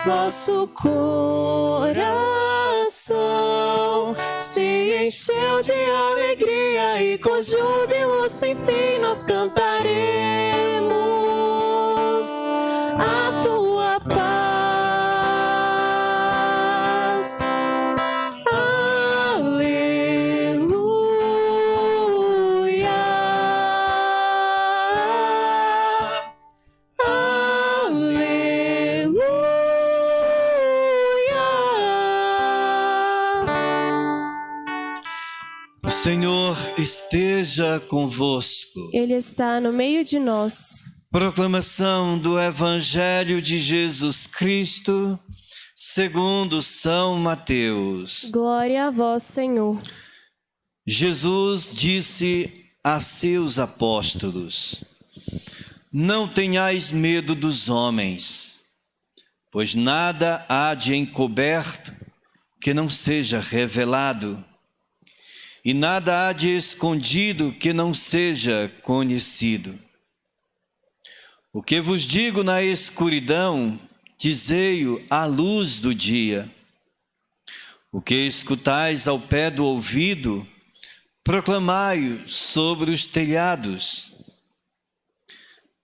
Nosso coração se encheu de alegria e com júbilo sem fim nós cantaremos a tua paz. Aleluia, O Senhor esteja convosco. Ele está no meio de nós. Proclamação do Evangelho de Jesus Cristo, segundo São Mateus. Glória a vós, Senhor. Jesus disse a seus apóstolos: Não tenhais medo dos homens, pois nada há de encoberto que não seja revelado, e nada há de escondido que não seja conhecido. O que vos digo na escuridão, dizei-o à luz do dia. O que escutais ao pé do ouvido, proclamai-o sobre os telhados.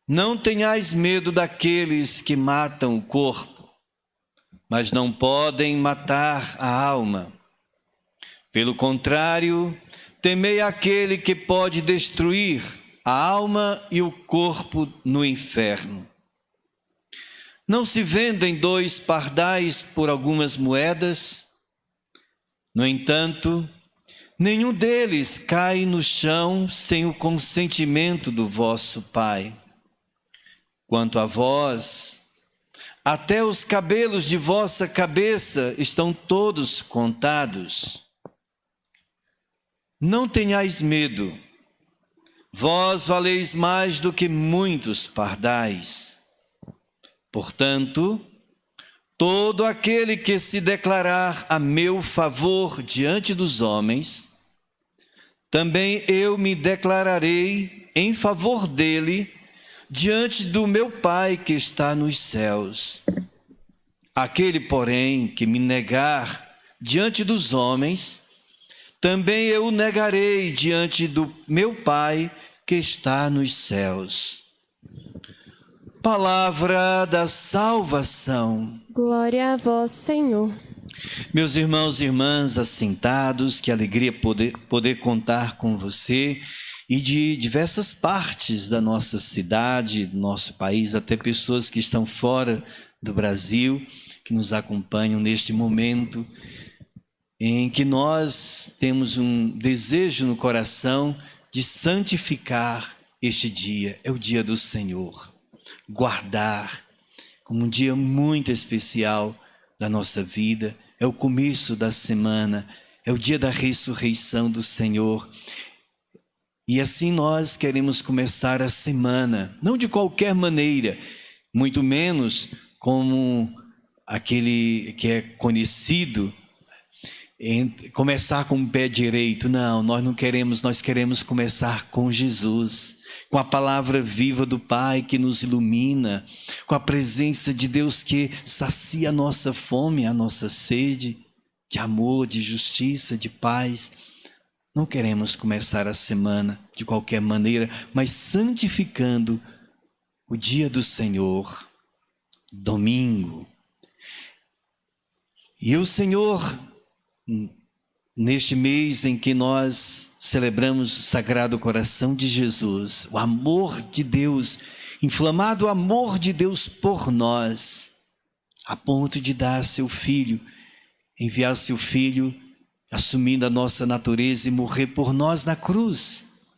Não tenhais medo daqueles que matam o corpo, mas não podem matar a alma. Pelo contrário, temei aquele que pode destruir a alma e o corpo no inferno. Não se vendem 2 pardais por algumas moedas? No entanto, nenhum deles cai no chão sem o consentimento do vosso Pai. Quanto a vós, até os cabelos de vossa cabeça estão todos contados. Não tenhais medo, vós valeis mais do que muitos pardais. Portanto, todo aquele que se declarar a meu favor diante dos homens, também eu me declararei em favor dele diante do meu Pai que está nos céus. Aquele, porém, que me negar diante dos homens, também eu o negarei diante do meu Pai que está nos céus. Palavra da salvação. Glória a vós, Senhor. Meus irmãos e irmãs assentados, que alegria poder contar com você e de diversas partes da nossa cidade, do nosso país, até pessoas que estão fora do Brasil, que nos acompanham neste momento em que nós temos um desejo no coração de santificar este dia. É o dia do Senhor. Guardar como um dia muito especial da nossa vida. É o começo da semana, é o dia da ressurreição do Senhor. E assim nós queremos começar a semana, não de qualquer maneira, muito menos como aquele que é conhecido, começar com o pé direito. Não, nós não queremos, nós queremos começar com Jesus, com a palavra viva do Pai que nos ilumina, com a presença de Deus que sacia a nossa fome, a nossa sede de amor, de justiça, de paz. Não queremos começar a semana de qualquer maneira, mas santificando o dia do Senhor, domingo. E o Senhor, neste mês em que nós celebramos o Sagrado Coração de Jesus, o amor de Deus, inflamado amor de Deus por nós, a ponto de dar seu Filho, enviar seu Filho, assumindo a nossa natureza e morrer por nós na cruz.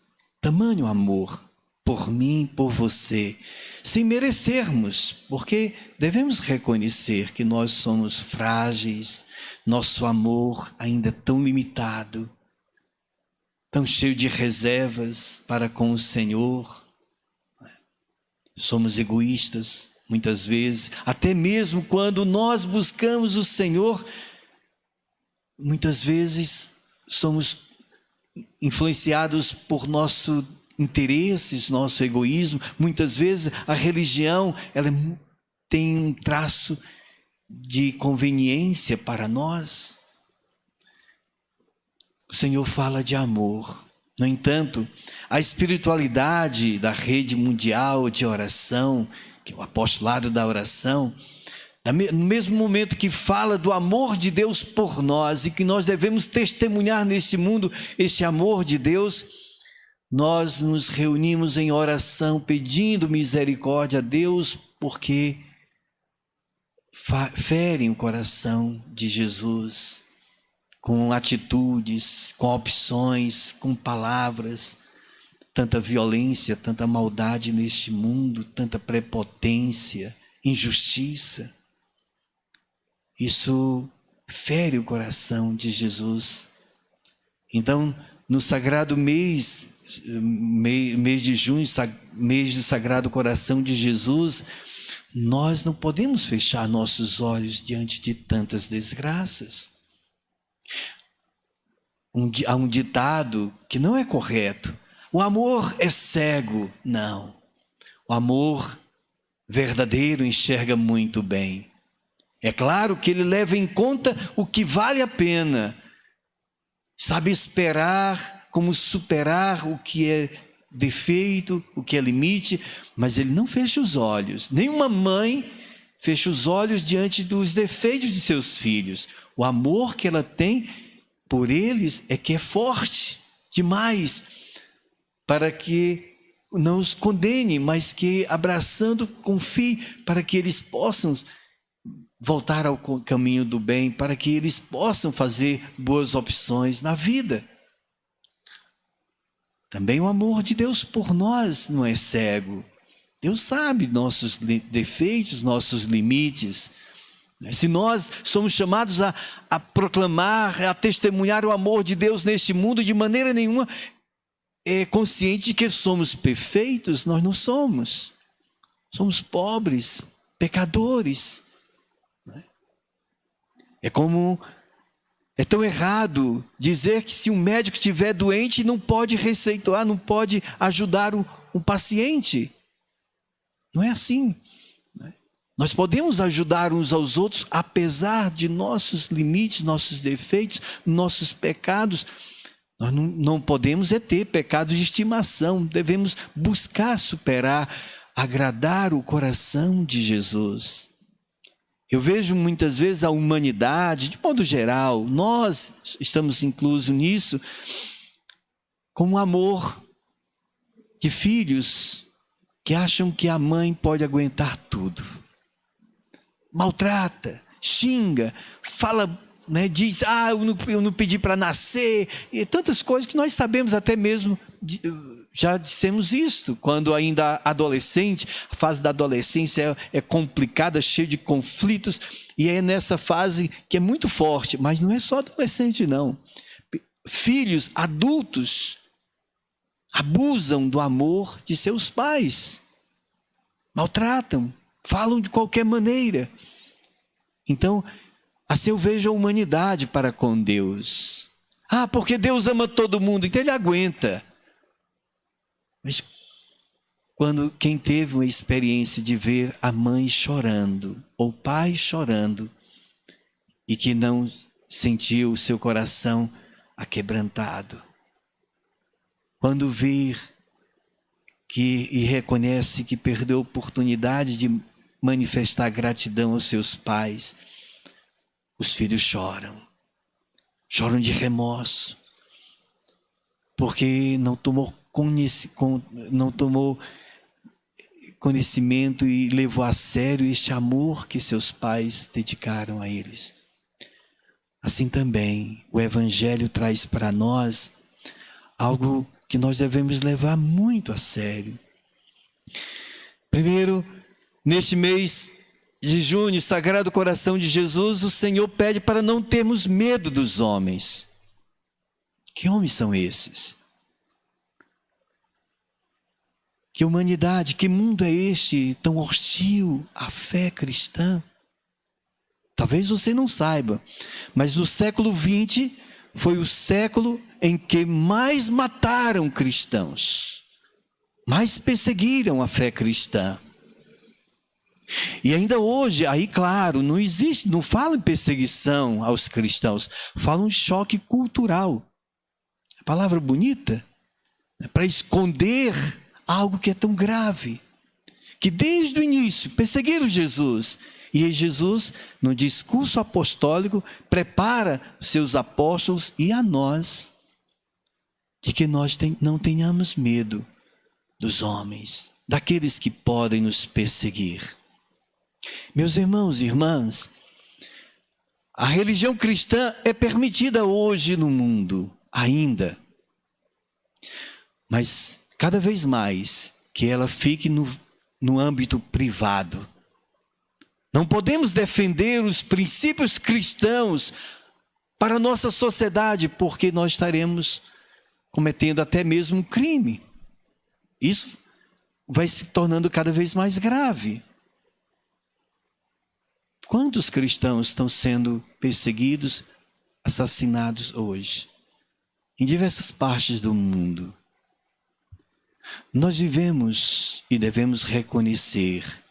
Tamanho amor por mim, por você, sem merecermos, porque devemos reconhecer que nós somos frágeis, nosso amor ainda tão limitado, tão cheio de reservas para com o Senhor. Somos egoístas muitas vezes, até mesmo quando nós buscamos o Senhor, muitas vezes somos influenciados por nossos interesses, nosso egoísmo. Muitas vezes a religião ela tem um traço de conveniência para nós. O Senhor fala de amor. No entanto, a espiritualidade da rede mundial de oração, que é o apostolado da oração, no mesmo momento que fala do amor de Deus por nós e que nós devemos testemunhar nesse mundo este amor de Deus, nós nos reunimos em oração pedindo misericórdia a Deus porque ferem o coração de Jesus com atitudes, com opções, com palavras. Tanta violência, tanta maldade neste mundo, tanta prepotência, injustiça. Isso fere o coração de Jesus. Então, no sagrado mês de junho, mês do Sagrado Coração de Jesus, nós não podemos fechar nossos olhos diante de tantas desgraças. Há um ditado que não é correto. O amor é cego. Não. O amor verdadeiro enxerga muito bem. É claro que ele leva em conta o que vale a pena. Sabe esperar como superar o que é defeito, o que é limite, mas ele não fecha os olhos. Nenhuma mãe fecha os olhos diante dos defeitos de seus filhos. O amor que ela tem por eles é que é forte demais para que não os condene, mas que abraçando confie para que eles possam voltar ao caminho do bem, para que eles possam fazer boas opções na vida. Também o amor de Deus por nós não é cego. Deus sabe nossos defeitos, nossos limites. Se nós somos chamados a proclamar, a testemunhar o amor de Deus neste mundo, de maneira nenhuma é consciente de que somos perfeitos, nós não somos. Somos pobres, pecadores. É tão errado dizer que se um médico estiver doente, não pode receitar, não pode ajudar um paciente. Não é assim. Nós podemos ajudar uns aos outros, apesar de nossos limites, nossos defeitos, nossos pecados. Nós não podemos ter pecados de estimação. Devemos buscar superar, agradar o coração de Jesus. Eu vejo muitas vezes a humanidade, de modo geral, nós estamos inclusos nisso, com um amor de filhos que acham que a mãe pode aguentar tudo. Maltrata, xinga, fala, diz, eu não pedi para nascer, e tantas coisas que nós sabemos até mesmo, já dissemos isto, quando ainda adolescente, a fase da adolescência é complicada, cheia de conflitos, e é nessa fase que é muito forte, mas não é só adolescente não. Filhos, adultos, abusam do amor de seus pais, maltratam, falam de qualquer maneira. Então, assim eu vejo a humanidade para com Deus. Porque Deus ama todo mundo, então ele aguenta. Mas quando quem teve uma experiência de ver a mãe chorando, ou o pai chorando, e que não sentiu o seu coração aquebrantado, quando vir e reconhece que perdeu a oportunidade de manifestar gratidão aos seus pais, os filhos choram de remorso, porque não tomou conhecimento e levou a sério este amor que seus pais dedicaram a eles. Assim também o Evangelho traz para nós algo que nós devemos levar muito a sério. Primeiro, neste mês de junho, Sagrado Coração de Jesus, o Senhor pede para não termos medo dos homens. Que homens são esses? Que humanidade, que mundo é este tão hostil à fé cristã? Talvez você não saiba, mas no século XX foi o século em que mais mataram cristãos, mais perseguiram a fé cristã. E ainda hoje, aí claro, não existe, não fala em perseguição aos cristãos, fala um choque cultural. A palavra bonita, né, para esconder algo que é tão grave, que desde o início perseguiram Jesus. E Jesus, no discurso apostólico, prepara seus apóstolos e a nós, de que nós não tenhamos medo dos homens, daqueles que podem nos perseguir. Meus irmãos e irmãs, a religião cristã é permitida hoje no mundo, ainda. Mas cada vez mais que ela fique no âmbito privado. Não podemos defender os princípios cristãos para a nossa sociedade, porque nós estaremos cometendo até mesmo um crime. Isso vai se tornando cada vez mais grave. Quantos cristãos estão sendo perseguidos, assassinados hoje? Em diversas partes do mundo. Nós vivemos e devemos reconhecer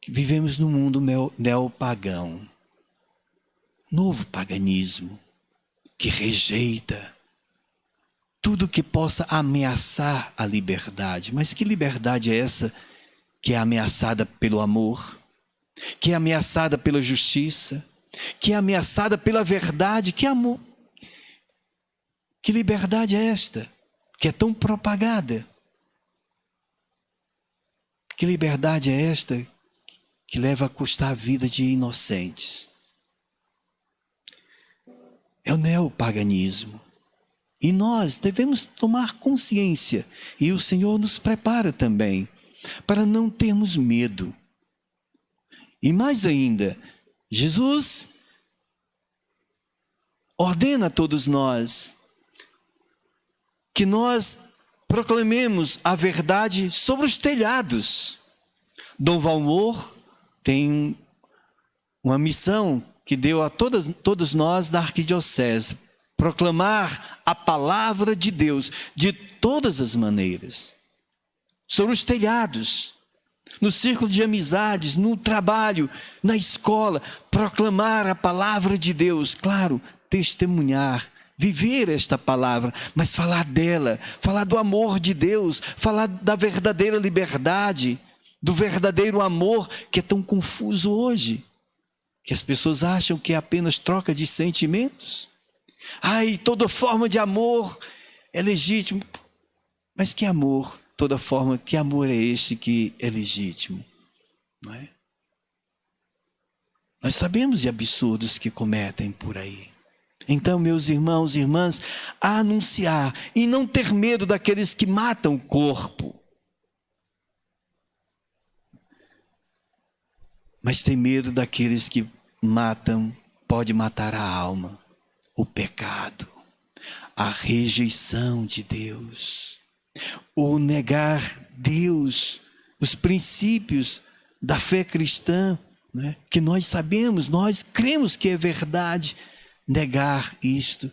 que vivemos num mundo neopagão, novo paganismo, que rejeita tudo que possa ameaçar a liberdade. Mas que liberdade é essa que é ameaçada pelo amor, que é ameaçada pela justiça, que é ameaçada pela verdade? Que amor, que liberdade é esta que é tão propagada? Que liberdade é esta que leva a custar a vida de inocentes? É o neopaganismo. E nós devemos tomar consciência, e o Senhor nos prepara também, para não termos medo. E mais ainda, Jesus ordena a todos nós que nós proclamemos a verdade sobre os telhados. Dom Valmor tem uma missão que deu a todos nós da arquidiocese: proclamar a palavra de Deus de todas as maneiras, sobre os telhados, no círculo de amizades, no trabalho, na escola, proclamar a palavra de Deus, claro, testemunhar, viver esta palavra, mas falar dela, falar do amor de Deus, falar da verdadeira liberdade, do verdadeiro amor que é tão confuso hoje, que as pessoas acham que é apenas troca de sentimentos. Ai, toda forma de amor é legítimo. Mas que amor, toda forma, que amor é este que é legítimo? Não é? Nós sabemos de absurdos que cometem por aí. Então, meus irmãos e irmãs, a anunciar e não ter medo daqueles que matam o corpo, mas ter medo daqueles que matam, pode matar a alma, o pecado, a rejeição de Deus, o negar Deus, os princípios da fé cristã, né, que nós sabemos, nós cremos que é verdade, negar isto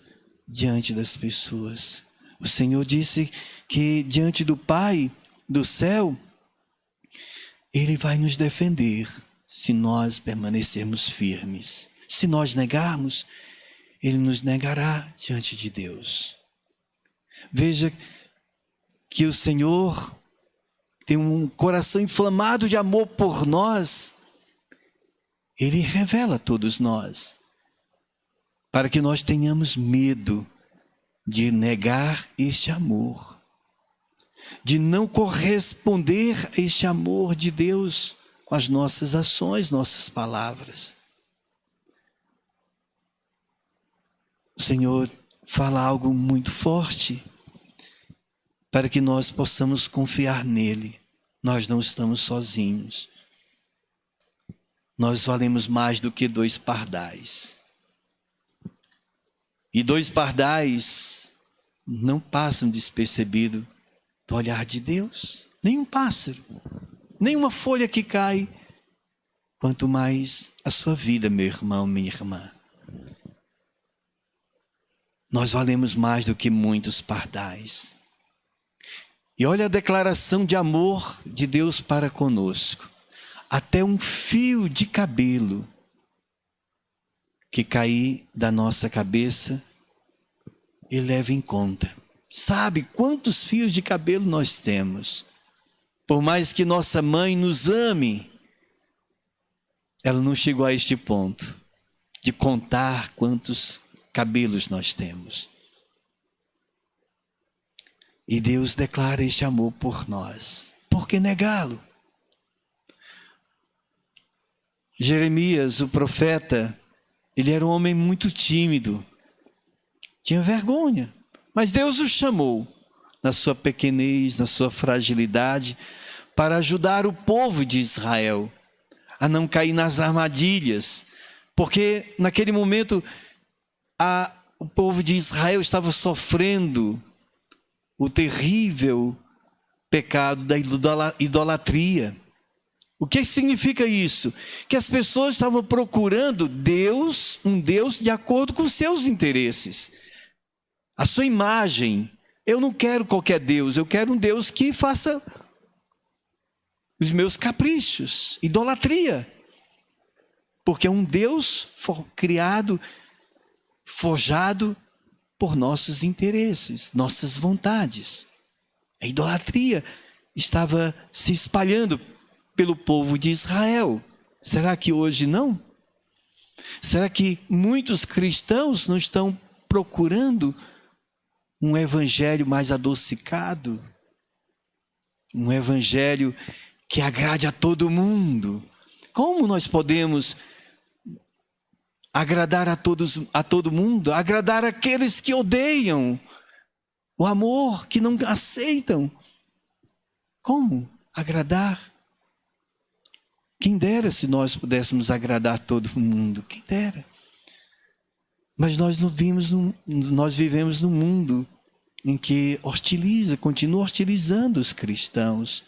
diante das pessoas. O Senhor disse que diante do Pai do céu, Ele vai nos defender se nós permanecermos firmes. Se nós negarmos, Ele nos negará diante de Deus. Veja que o Senhor tem um coração inflamado de amor por nós. Ele revela a todos nós, para que nós tenhamos medo de negar este amor, de não corresponder a este amor de Deus com as nossas ações, nossas palavras. O Senhor fala algo muito forte para que nós possamos confiar nele. Nós não estamos sozinhos. Nós valemos mais do que 2 pardais. E 2 pardais não passam despercebido do olhar de Deus. Nem um pássaro, nem uma folha que cai. Quanto mais a sua vida, meu irmão, minha irmã. Nós valemos mais do que muitos pardais. E olha a declaração de amor de Deus para conosco. Até um fio de cabelo que cair da nossa cabeça, Ele leva em conta. Sabe quantos fios de cabelo nós temos? Por mais que nossa mãe nos ame, ela não chegou a este ponto de contar quantos cabelos nós temos. E Deus declara este amor por nós. Por que negá-lo? Jeremias, o profeta, ele era um homem muito tímido. Tinha vergonha. Mas Deus o chamou, na sua pequenez, na sua fragilidade, para ajudar o povo de Israel a não cair nas armadilhas. Porque naquele momento o povo de Israel estava sofrendo o terrível pecado da idolatria. O que significa isso? Que as pessoas estavam procurando Deus, um Deus de acordo com seus interesses. A sua imagem. Eu não quero qualquer Deus, eu quero um Deus que faça os meus caprichos. Idolatria. Porque é um Deus criado, forjado por nossos interesses, nossas vontades. A idolatria estava se espalhando pelo povo de Israel. Será que hoje não? Será que muitos cristãos não estão procurando um evangelho mais adocicado? Um evangelho que agrade a todo mundo? Como nós podemos agradar a todo mundo, agradar aqueles que odeiam, o amor que não aceitam? Como agradar? Quem dera se nós pudéssemos agradar todo mundo, quem dera. Mas nós vivemos num mundo em que continua hostilizando os cristãos.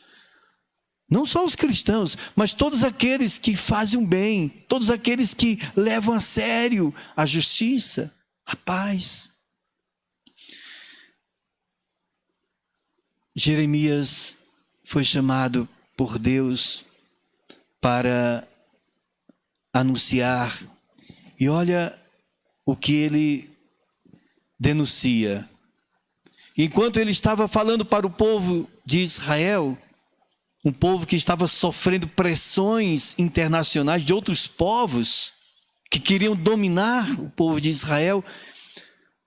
Não só os cristãos, mas todos aqueles que fazem o bem, todos aqueles que levam a sério a justiça, a paz. Jeremias foi chamado por Deus para anunciar, e olha o que ele denuncia. Enquanto ele estava falando para o povo de Israel, um povo que estava sofrendo pressões internacionais de outros povos que queriam dominar o povo de Israel,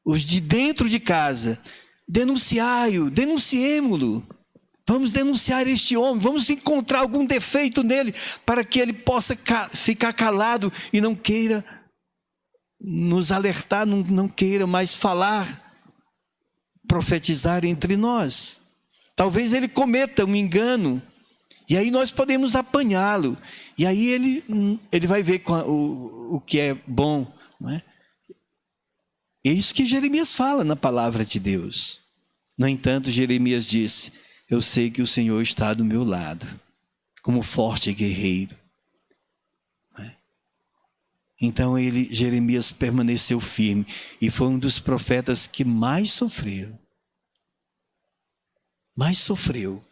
os de dentro de casa, denunciai-o, denunciemo-lo. Vamos denunciar este homem, vamos encontrar algum defeito nele para que ele possa ficar calado e não queira nos alertar, não queira mais falar, profetizar entre nós. Talvez ele cometa um engano, e aí nós podemos apanhá-lo. E aí ele vai ver o que é bom. Não é? É isso que Jeremias fala na palavra de Deus. No entanto, Jeremias disse: eu sei que o Senhor está do meu lado, como forte guerreiro. Não é? Então Jeremias permaneceu firme e foi um dos profetas que mais sofreu. Mais sofreu.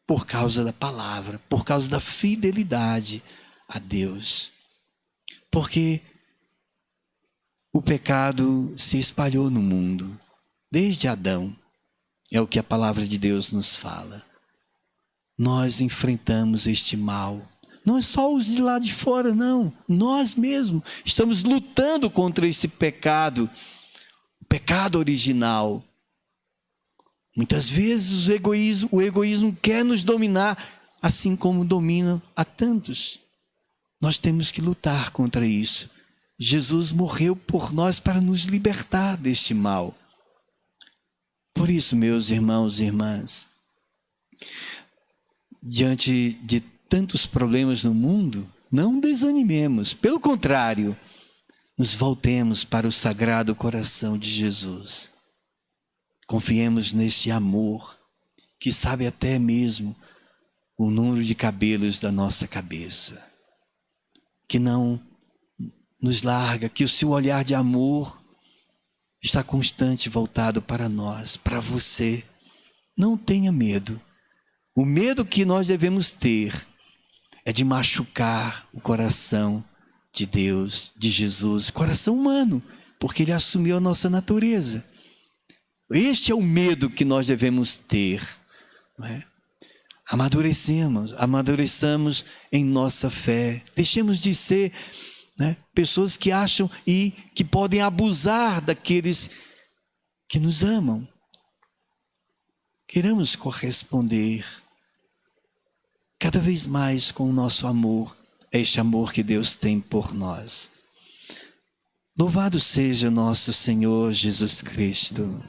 Por causa da palavra, por causa da fidelidade a Deus. Porque o pecado se espalhou no mundo, desde Adão. É o que a palavra de Deus nos fala. Nós enfrentamos este mal. Não é só os de lá de fora, não. Nós mesmos estamos lutando contra esse pecado, o pecado original. Muitas vezes o egoísmo quer nos dominar, assim como domina a tantos. Nós temos que lutar contra isso. Jesus morreu por nós para nos libertar deste mal. Por isso, meus irmãos e irmãs, diante de tantos problemas no mundo, não desanimemos. Pelo contrário, nos voltemos para o Sagrado Coração de Jesus. Confiemos neste amor que sabe até mesmo o número de cabelos da nossa cabeça. Que não nos larga, que o seu olhar de amor está constante voltado para nós, para você. Não tenha medo. O medo que nós devemos ter é de machucar o coração de Deus, de Jesus, coração humano, porque Ele assumiu a nossa natureza. Este é o medo que nós devemos ter, não é? Amadureçamos em nossa fé. Deixemos de ser, né, pessoas que acham e que podem abusar daqueles que nos amam. Queremos corresponder cada vez mais com o nosso amor, este amor que Deus tem por nós. Louvado seja nosso Senhor Jesus Cristo.